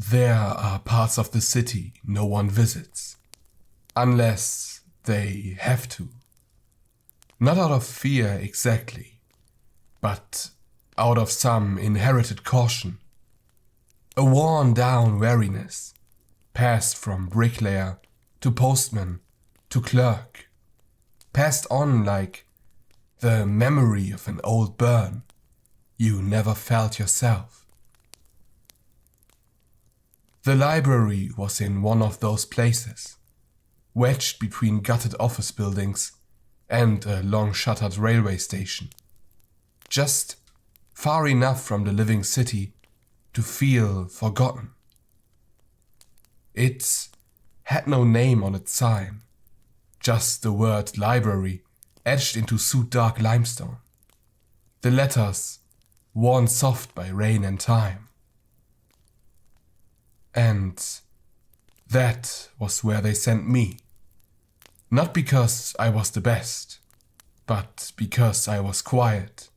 There are parts of the city no one visits, unless they have to. Not out of fear exactly, but out of some inherited caution. A worn-down wariness, passed from bricklayer to postman to clerk, passed on like the memory of an old burn you never felt yourself. The library was in one of those places, wedged between gutted office buildings and a long-shuttered railway station, just far enough from the living city to feel forgotten. It had no name on its sign, just the word library etched into soot-dark limestone, the letters worn soft by rain and time. And that was where they sent me. Not because I was the best, but because I was quiet,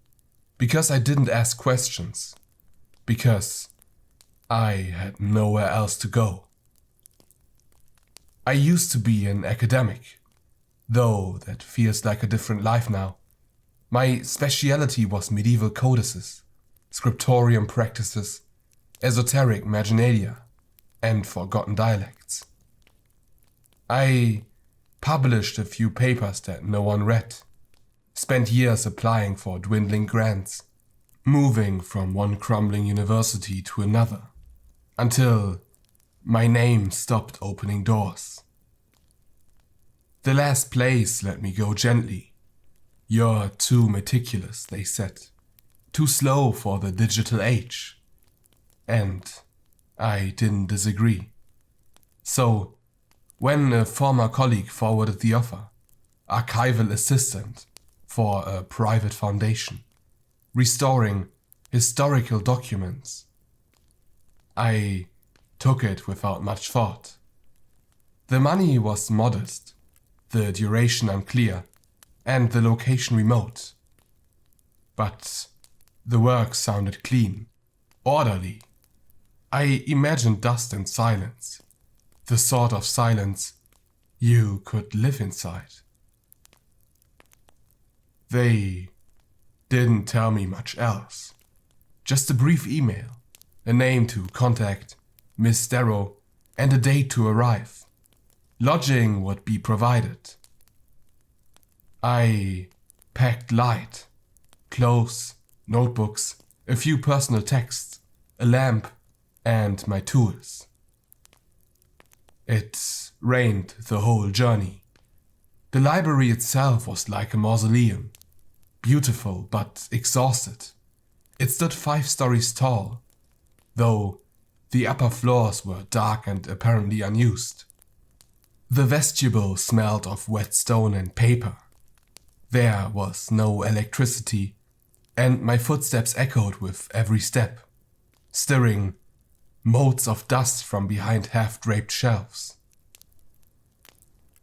because I didn't ask questions, because I had nowhere else to go. I used to be an academic, though that feels like a different life now. My speciality was medieval codices, scriptorium practices, esoteric marginalia, and forgotten dialects. I published a few papers that no one read, spent years applying for dwindling grants, moving from one crumbling university to another, until my name stopped opening doors. The last place let me go gently. You're too meticulous, they said, too slow for the digital age. And I didn't disagree. So, when a former colleague forwarded the offer, archival assistant for a private foundation, restoring historical documents, I took it without much thought. The money was modest, the duration unclear, and the location remote. But the work sounded clean, orderly. I imagined dust and silence, the sort of silence you could live inside. They didn't tell me much else, just a brief email, a name to contact, Miss Darrow, and a date to arrive. Lodging would be provided. I packed light, clothes, notebooks, a few personal texts, a lamp, and my tools. It rained the whole journey. The library itself was like a mausoleum, beautiful but exhausted. It stood 5 stories tall, though the upper floors were dark and apparently unused. The vestibule smelled of wet stone and paper. There was no electricity, and my footsteps echoed with every step, stirring motes of dust from behind half-draped shelves.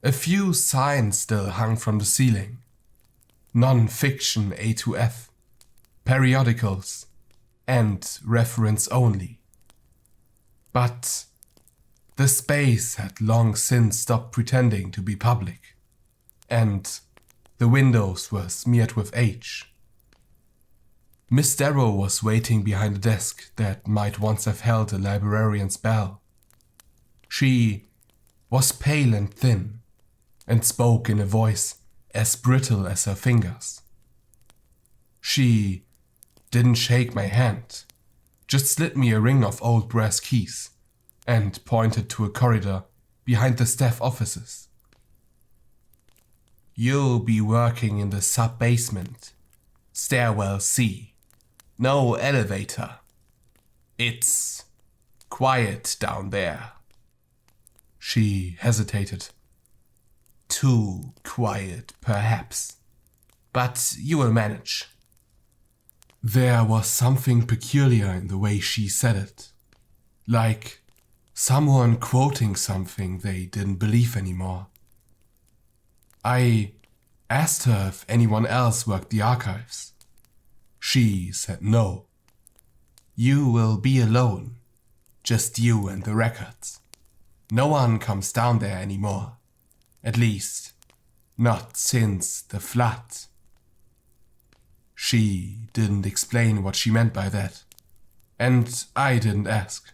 A few signs still hung from the ceiling. Non-fiction A to F, periodicals, and reference only. But the space had long since stopped pretending to be public, and the windows were smeared with age. Miss Darrow was waiting behind a desk that might once have held a librarian's bell. She was pale and thin, and spoke in a voice as brittle as her fingers. She didn't shake my hand, just slid me a ring of old brass keys, and pointed to a corridor behind the staff offices. You'll be working in the sub-basement, stairwell C. No elevator. It's quiet down there. She hesitated. Too quiet, perhaps, but you will manage. There was something peculiar in the way she said it, like someone quoting something they didn't believe anymore. I asked her if anyone else worked the archives. She said no. You will be alone, Just you and the records. No one comes down there anymore. At least, not since the flood. She didn't explain what she meant by that, and I didn't ask.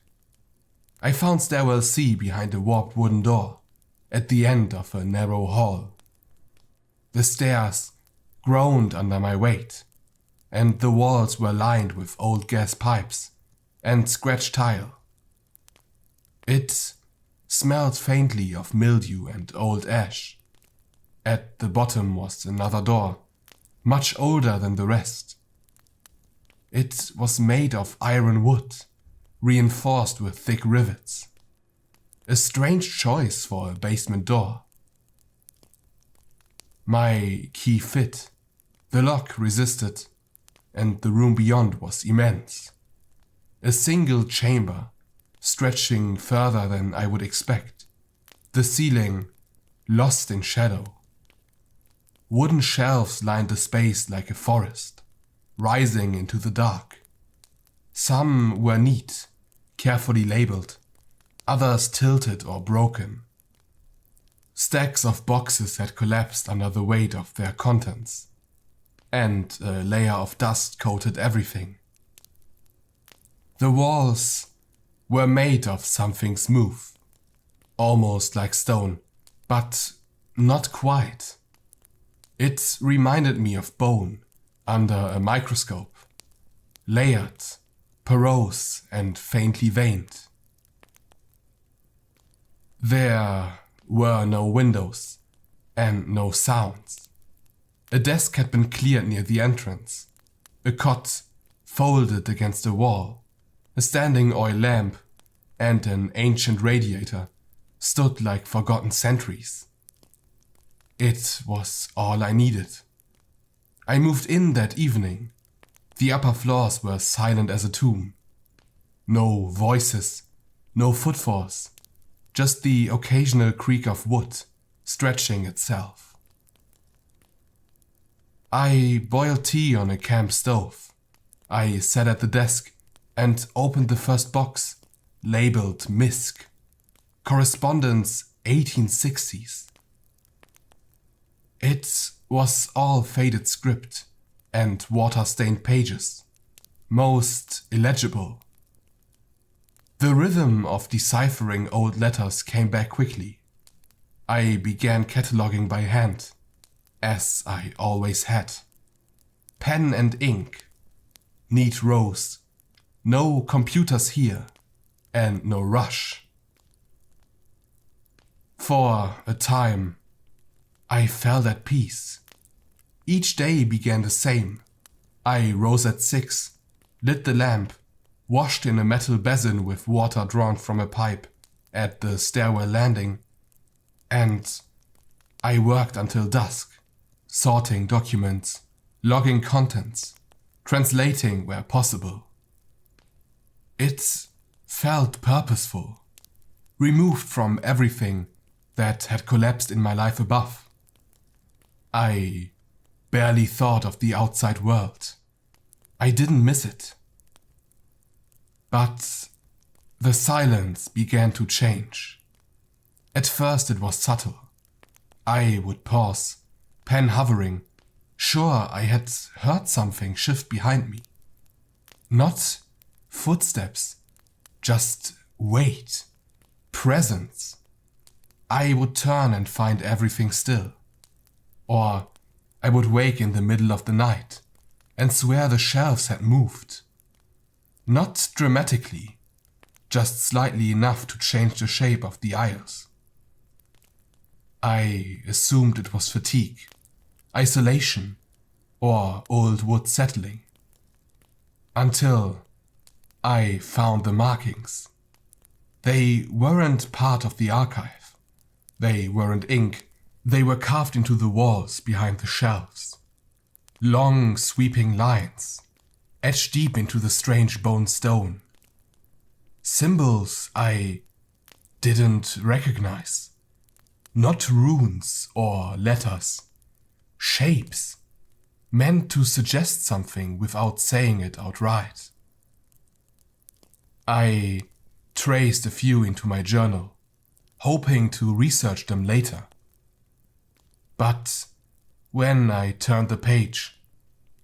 I found stairwell C behind a warped wooden door, at the end of a narrow hall. The stairs groaned under my weight, and the walls were lined with old gas pipes and scratched tile. It smelled faintly of mildew and old ash. At the bottom was another door, much older than the rest. It was made of iron wood, reinforced with thick rivets. A strange choice for a basement door. My key fit, the lock resisted, and the room beyond was immense. A single chamber, stretching further than I would expect. The ceiling lost in shadow. Wooden shelves lined the space like a forest, rising into the dark. Some were neat, carefully labeled, others tilted or broken. Stacks of boxes had collapsed under the weight of their contents, and a layer of dust coated everything. The walls were made of something smooth, almost like stone, but not quite. It reminded me of bone under a microscope, layered, porous, and faintly veined. There were no windows and no sounds. A desk had been cleared near the entrance, a cot folded against the wall, a standing oil lamp, and an ancient radiator stood like forgotten sentries. It was all I needed. I moved in that evening. The upper floors were silent as a tomb. No voices, no footfalls, just the occasional creak of wood stretching itself. I boiled tea on a camp stove. I sat at the desk and opened the first box, labeled MISC, Correspondence 1860s. It was all faded script and water-stained pages, most illegible. The rhythm of deciphering old letters came back quickly. I began cataloging by hand, as I always had. Pen and ink, neat rows, no computers here, and no rush. For a time, I felt at peace. Each day began the same. I rose at 6, lit the lamp, washed in a metal basin with water drawn from a pipe at the stairwell landing, and I worked until dusk, sorting documents, logging contents, translating where possible. It felt purposeful, removed from everything that had collapsed in my life above. I barely thought of the outside world. I didn't miss it. But the silence began to change. At first it was subtle. I would pause, pen hovering, sure I had heard something shift behind me. Not footsteps, just weight, presence. I would turn and find everything still. Or I would wake in the middle of the night and swear the shelves had moved. Not dramatically, just slightly enough to change the shape of the aisles. I assumed it was fatigue, isolation, or old wood settling. Until I found the markings. They weren't part of the archive. They weren't ink. They were carved into the walls behind the shelves. Long, sweeping lines, etched deep into the strange bone stone. Symbols I didn't recognize. Not runes or letters. Shapes, meant to suggest something without saying it outright. I traced a few into my journal, hoping to research them later. But when I turned the page,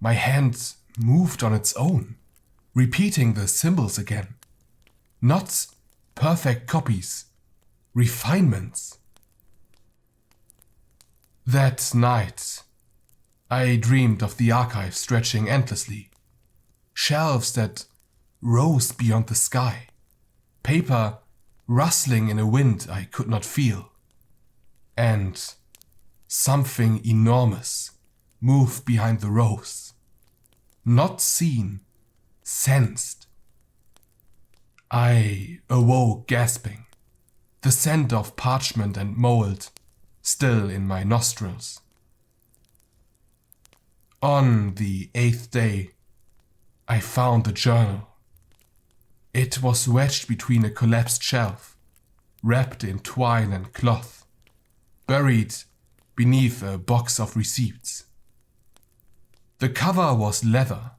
my hand moved on its own, repeating the symbols again. Not perfect copies, refinements. That night, I dreamed of the archive stretching endlessly. Shelves that rose beyond the sky. Paper rustling in a wind I could not feel. And something enormous moved behind the rows. Not seen, sensed. I awoke gasping, the scent of parchment and mold still in my nostrils. On the 8th day, I found the journal. It was wedged between a collapsed shelf, wrapped in twine and cloth, buried beneath a box of receipts. The cover was leather,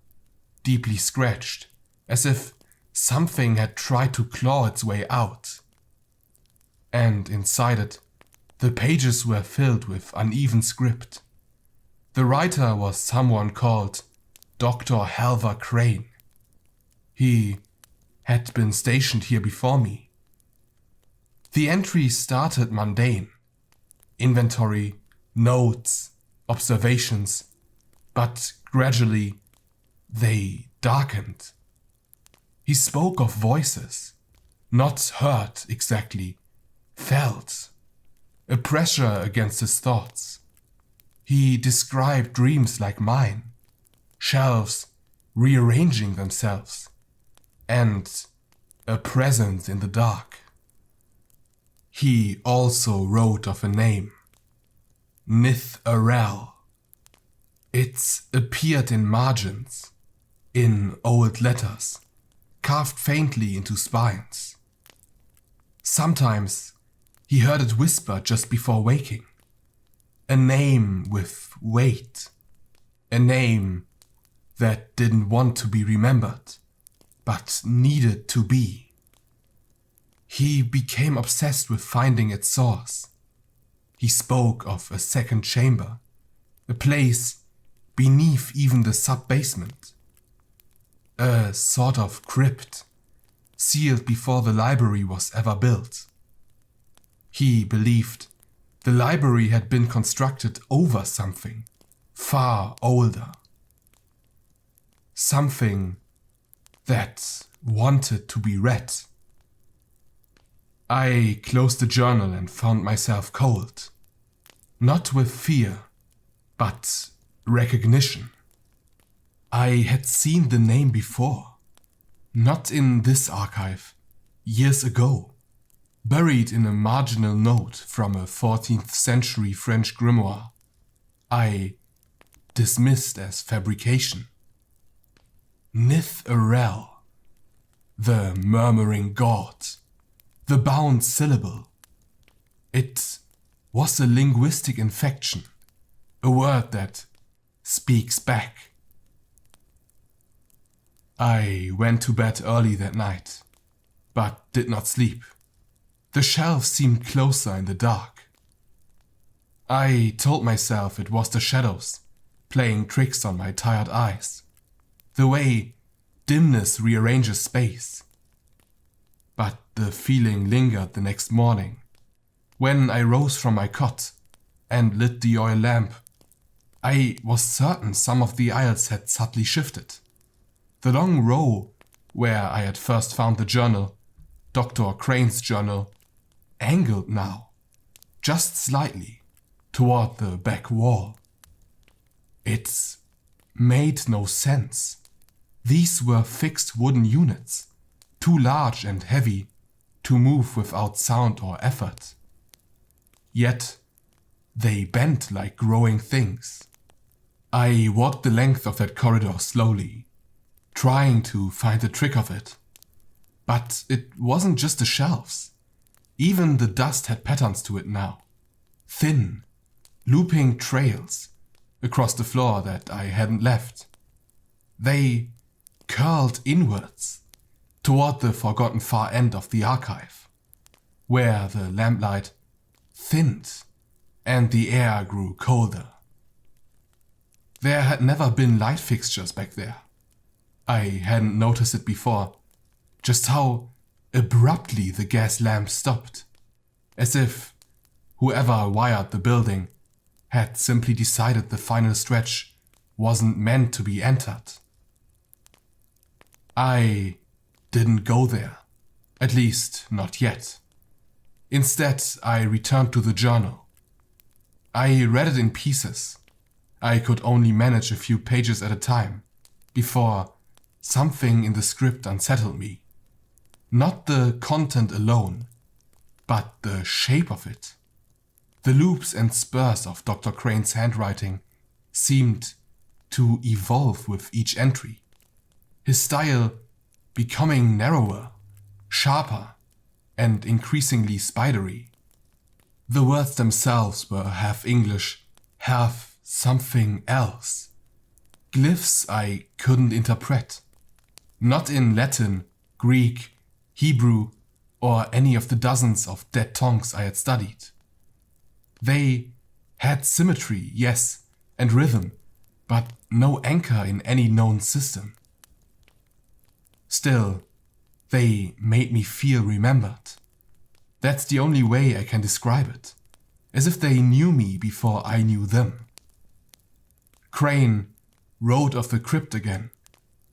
deeply scratched, as if something had tried to claw its way out. And inside it, the pages were filled with uneven script. The writer was someone called Dr. Halvar Crane. He had been stationed here before me. The entries started mundane. Inventory, notes, observations, but gradually they darkened. He spoke of voices, not heard exactly, felt, a pressure against his thoughts. He described dreams like mine, shelves rearranging themselves, and a presence in the dark. He also wrote of a name, Nith-Arel. It appeared in margins, in old letters, carved faintly into spines. Sometimes he heard it whisper just before waking. A name with weight. A name that didn't want to be remembered, but needed to be. He became obsessed with finding its source. He spoke of a second chamber, a place beneath even the sub-basement. A sort of crypt, sealed before the library was ever built. He believed the library had been constructed over something far older. Something that wanted to be read. I closed the journal and found myself cold. Not with fear, but recognition. I had seen the name before. Not in this archive, years ago. Buried in a marginal note from a 14th century French grimoire. I dismissed as fabrication. Nith-Arel, the murmuring god, the bound syllable. It was a linguistic infection, a word that speaks back. I went to bed early that night, but did not sleep. The shelves seemed closer in the dark. I told myself it was the shadows, playing tricks on my tired eyes. The way dimness rearranges space. But the feeling lingered the next morning, when I rose from my cot and lit the oil lamp. I was certain some of the aisles had subtly shifted. The long row where I had first found the journal, Dr. Crane's journal, angled now, just slightly, toward the back wall. It made no sense. These were fixed wooden units, too large and heavy to move without sound or effort. Yet they bent like growing things. I walked the length of that corridor slowly, trying to find the trick of it. But it wasn't just the shelves. Even the dust had patterns to it now. Thin, looping trails across the floor that I hadn't left. They curled inwards, toward the forgotten far end of the archive, where the lamplight thinned and the air grew colder. There had never been light fixtures back there. I hadn't noticed it before, just how abruptly the gas lamp stopped, as if whoever wired the building had simply decided the final stretch wasn't meant to be entered. I didn't go there, at least not yet. Instead, I returned to the journal. I read it in pieces. I could only manage a few pages at a time before something in the script unsettled me. Not the content alone, but the shape of it. The loops and spurs of Dr. Crane's handwriting seemed to evolve with each entry, his style becoming narrower, sharper, and increasingly spidery. The words themselves were half English, half something else. Glyphs I couldn't interpret. Not in Latin, Greek, Hebrew, or any of the dozens of dead tongues I had studied. They had symmetry, yes, and rhythm, but no anchor in any known system. Still, they made me feel remembered. That's the only way I can describe it, as if they knew me before I knew them. Crane wrote of the crypt again,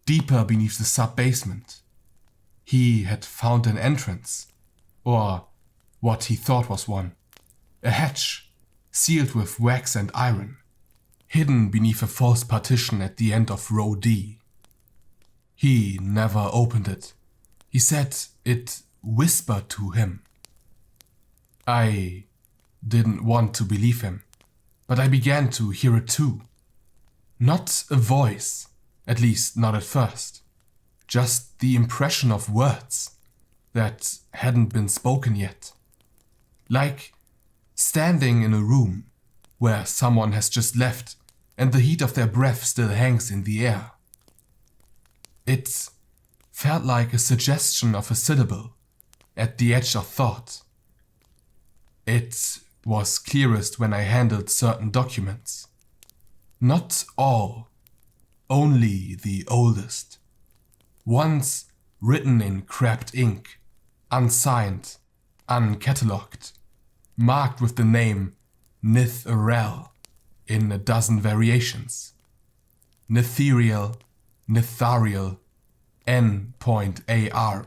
deeper beneath the sub-basement. He had found an entrance, or what he thought was one, a hatch sealed with wax and iron, hidden beneath a false partition at the end of row D. He never opened it. He said it whispered to him. I didn't want to believe him, but I began to hear it too. Not a voice, at least not at first. Just the impression of words that hadn't been spoken yet. Like standing in a room where someone has just left and the heat of their breath still hangs in the air. It felt like a suggestion of a syllable at the edge of thought. It was clearest when I handled certain documents. Not all, only the oldest. Ones written in crabbed ink, unsigned, uncatalogued, marked with the name Nith-Arel in a dozen variations. Nitherial, Nitharial, N.AR.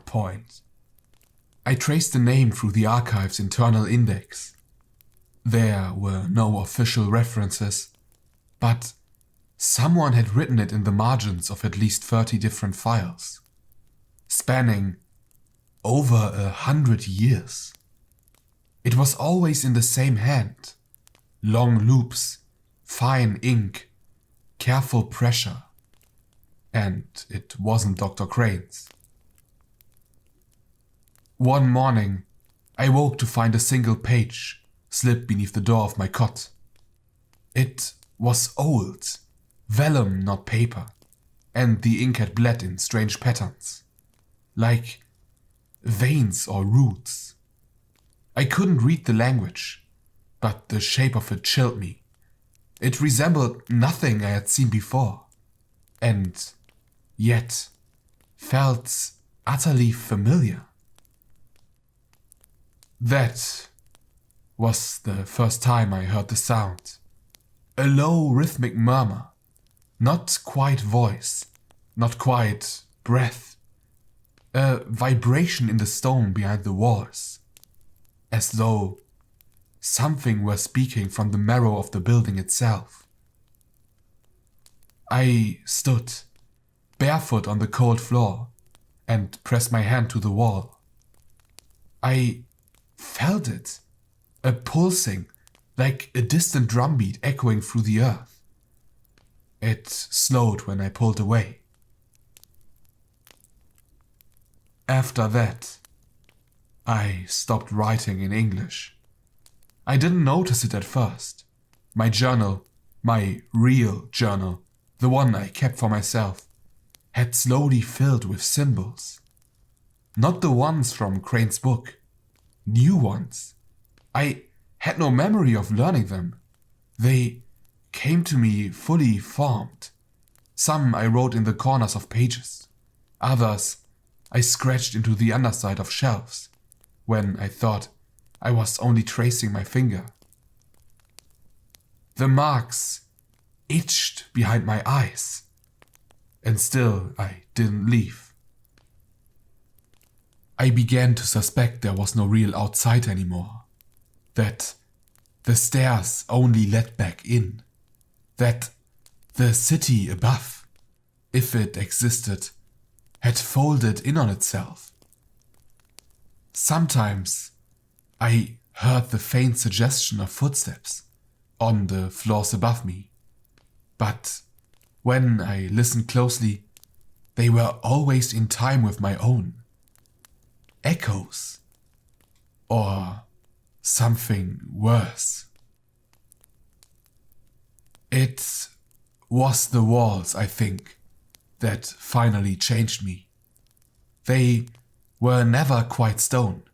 I traced the name through the archive's internal index. There were no official references, but someone had written it in the margins of at least 30 different files, spanning over 100 years. It was always in the same hand, long loops, fine ink, careful pressure, and it wasn't Dr. Crane's. One morning, I woke to find a single page slipped beneath the door of my cot. It was old, vellum not paper, and the ink had bled in strange patterns, like veins or roots. I couldn't read the language, but the shape of it chilled me. It resembled nothing I had seen before, and yet felt utterly familiar. That was the first time I heard the sound. A low rhythmic murmur, not quite voice, not quite breath. A vibration in the stone behind the walls, as though something were speaking from the marrow of the building itself. I stood, barefoot on the cold floor, and pressed my hand to the wall. I felt it, a pulsing, like a distant drumbeat echoing through the earth. It slowed when I pulled away. After that, I stopped writing in English. I didn't notice it at first. My journal, my real journal, the one I kept for myself, had slowly filled with symbols. Not the ones from Crane's book. New ones. I had no memory of learning them. They came to me fully formed. Some I wrote in the corners of pages. Others I scratched into the underside of shelves when I thought I was only tracing my finger. The marks itched behind my eyes, and still I didn't leave. I began to suspect there was no real outside anymore, that the stairs only led back in, that the city above, if it existed, had folded in on itself. Sometimes I heard the faint suggestion of footsteps on the floors above me, but when I listened closely, they were always in time with my own. Echoes. Or something worse. It was the walls, I think, that finally changed me. They were never quite stone.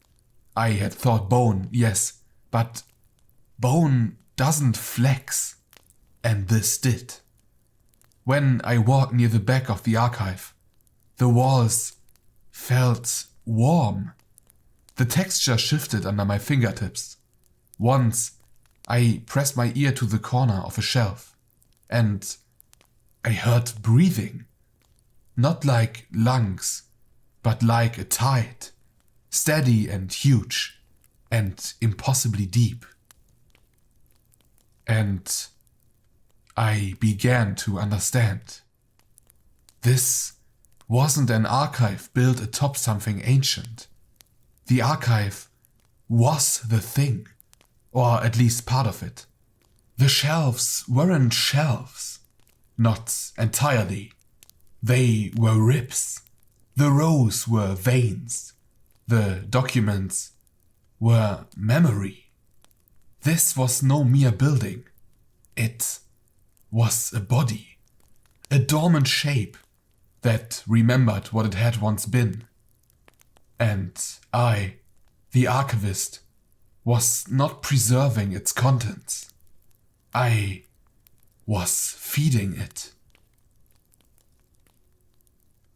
I had thought bone, yes, but bone doesn't flex, and this did. When I walked near the back of the archive, the walls felt warm. The texture shifted under my fingertips. Once, I pressed my ear to the corner of a shelf, and I heard breathing. Not like lungs, but like a tide, steady and huge, and impossibly deep. And I began to understand. This wasn't an archive built atop something ancient. The archive was the thing, or at least part of it. The shelves weren't shelves, not entirely. They were ribs. The rows were veins. The documents were memory. This was no mere building. It was a body, a dormant shape that remembered what it had once been. And I, the archivist, was not preserving its contents. I was feeding it.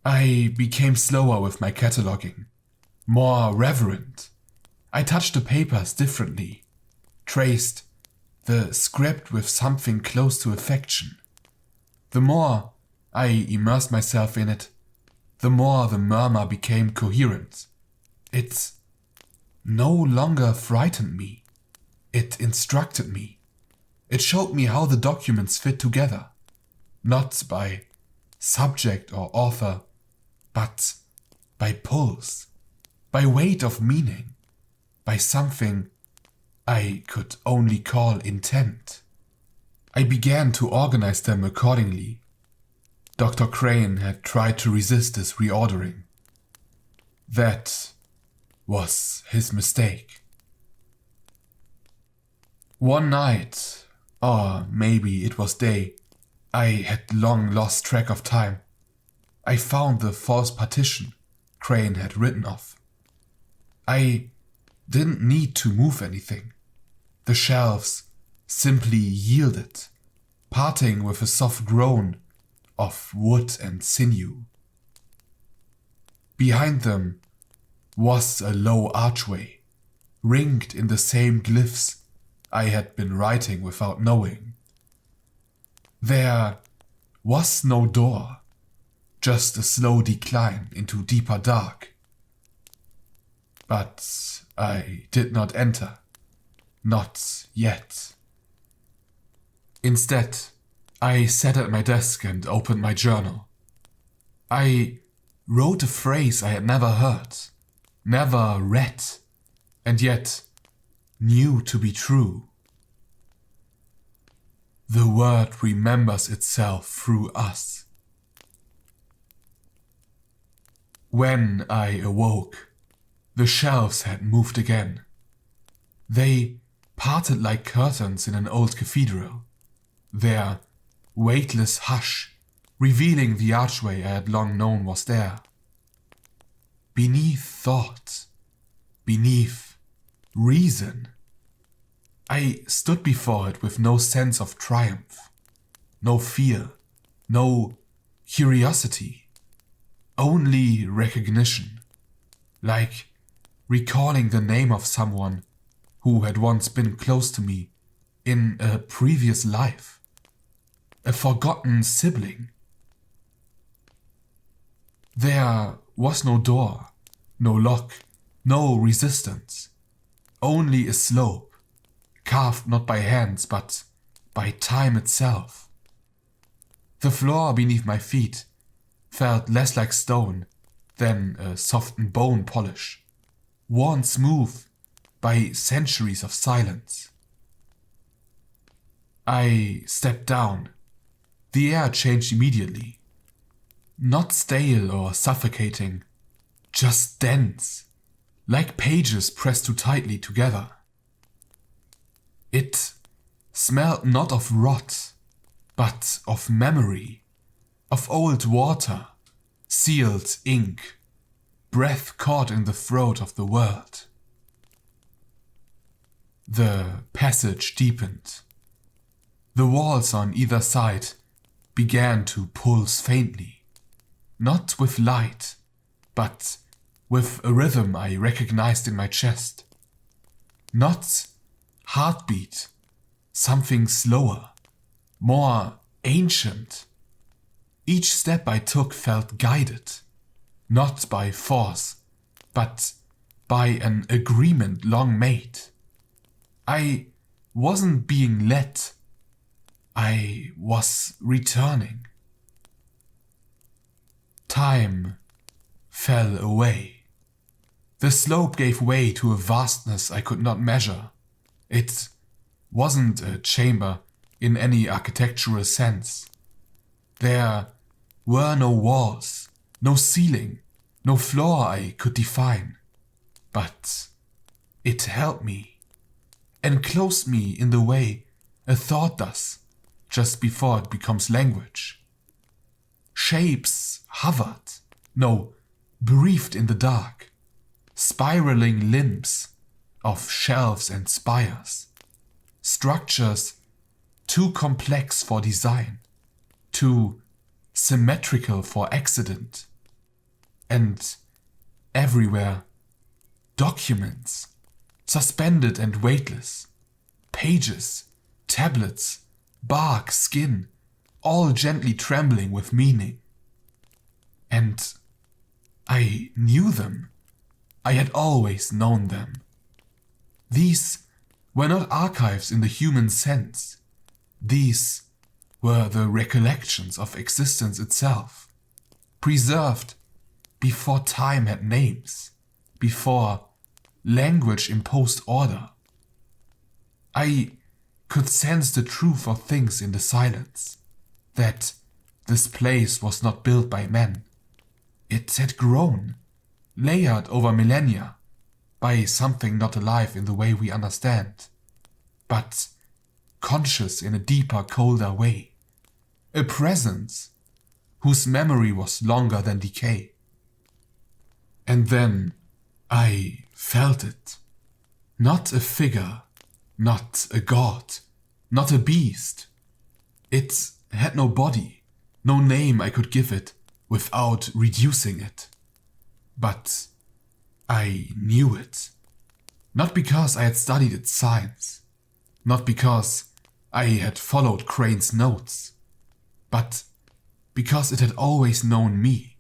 I became slower with my cataloging, more reverent. I touched the papers differently, traced the script with something close to affection. The more I immersed myself in it, the more the murmur became coherent. It no longer frightened me. It instructed me. It showed me how the documents fit together, not by subject or author, but by pulse, by weight of meaning, by something I could only call intent. I began to organize them accordingly. Dr. Crane had tried to resist this reordering. That was his mistake. One night, or maybe it was day, I had long lost track of time. I found the false partition Crane had written of. I didn't need to move anything. The shelves simply yielded, parting with a soft groan of wood and sinew. Behind them was a low archway, ringed in the same glyphs I had been writing without knowing. There was no door, just a slow decline into deeper dark. But I did not enter, not yet. Instead, I sat at my desk and opened my journal. I wrote a phrase I had never heard, never read, and yet knew to be true. The word remembers itself through us. When I awoke, the shelves had moved again. They parted like curtains in an old cathedral, their weightless hush revealing the archway I had long known was there. beneath thought, beneath reason. I stood before it with no sense of triumph, no fear, no curiosity, only recognition, like recalling the name of someone who had once been close to me in a previous life, a forgotten sibling. There was no door, no lock, no resistance, only a slope, carved not by hands but by time itself. The floor beneath my feet felt less like stone than a softened bone polish, worn smooth by centuries of silence. I stepped down. The air changed immediately. Not stale or suffocating, just dense, like pages pressed too tightly together. It smelled not of rot, but of memory, of old water, sealed ink, breath caught in the throat of the world. The passage deepened. The walls on either side began to pulse faintly, not with light, but with a rhythm I recognized in my chest. Not heartbeat, something slower, more ancient. Each step I took felt guided, not by force, but by an agreement long made. I wasn't being led, I was returning. Time fell away. The slope gave way to a vastness I could not measure. It wasn't a chamber in any architectural sense. There were no walls, no ceiling, no floor I could define. But it held me, enclosed me in the way a thought does just before it becomes language. Shapes hovered, no, breathed in the dark, spiraling limbs of shelves and spires, structures too complex for design, too symmetrical for accident, and everywhere documents, suspended and weightless, pages, tablets, bark, skin, all gently trembling with meaning. And I knew them. I had always known them. These were not archives in the human sense. These were the recollections of existence itself, preserved before time had names, before language imposed order. I could sense the truth of things in the silence, that this place was not built by men. It had grown, layered over millennia, by something not alive in the way we understand, but conscious in a deeper, colder way. A presence whose memory was longer than decay. And then I felt it. Not a figure, not a god, not a beast. It had no body, no name I could give it without reducing it. But I knew it. Not because I had studied its science, not because I had followed Crane's notes, but because it had always known me.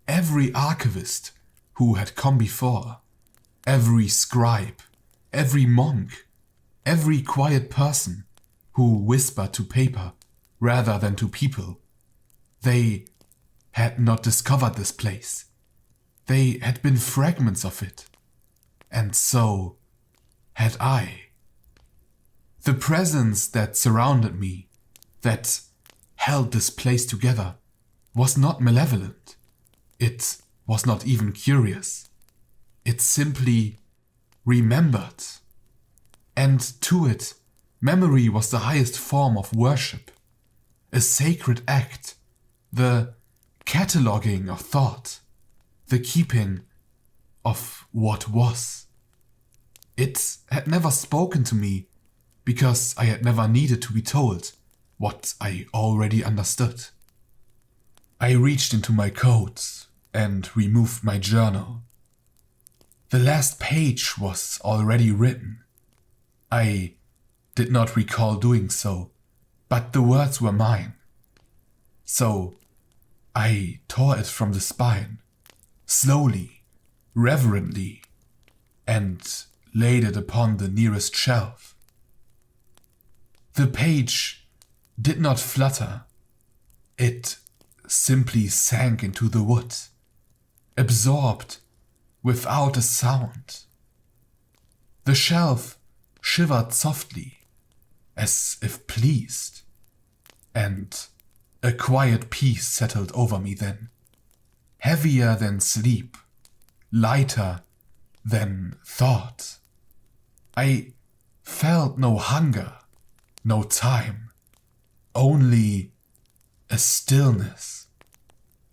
Every archivist who had come before, every scribe, every monk, every quiet person who whispered to paper rather than to people. They had not discovered this place. They had been fragments of it. And so had I. The presence that surrounded me, that held this place together, was not malevolent. It was not even curious. It simply remembered. And to it, memory was the highest form of worship, a sacred act, the cataloguing of thought, the keeping of what was. It had never spoken to me because I had never needed to be told what I already understood. I reached into my coat and removed my journal. The last page was already written. I did not recall doing so, but the words were mine. So I tore it from the spine, slowly, reverently, and laid it upon the nearest shelf. The page did not flutter. It simply sank into the wood, absorbed without a sound. The shelf shivered softly, as if pleased, and a quiet peace settled over me then, heavier than sleep, lighter than thought. I felt no hunger, no time, only a stillness,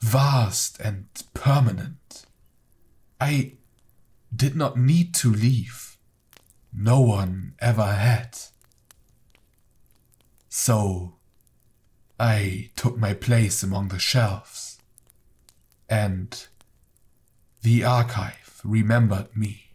vast and permanent. I did not need to leave. No one ever had. So I took my place among the shelves, and the archive remembered me.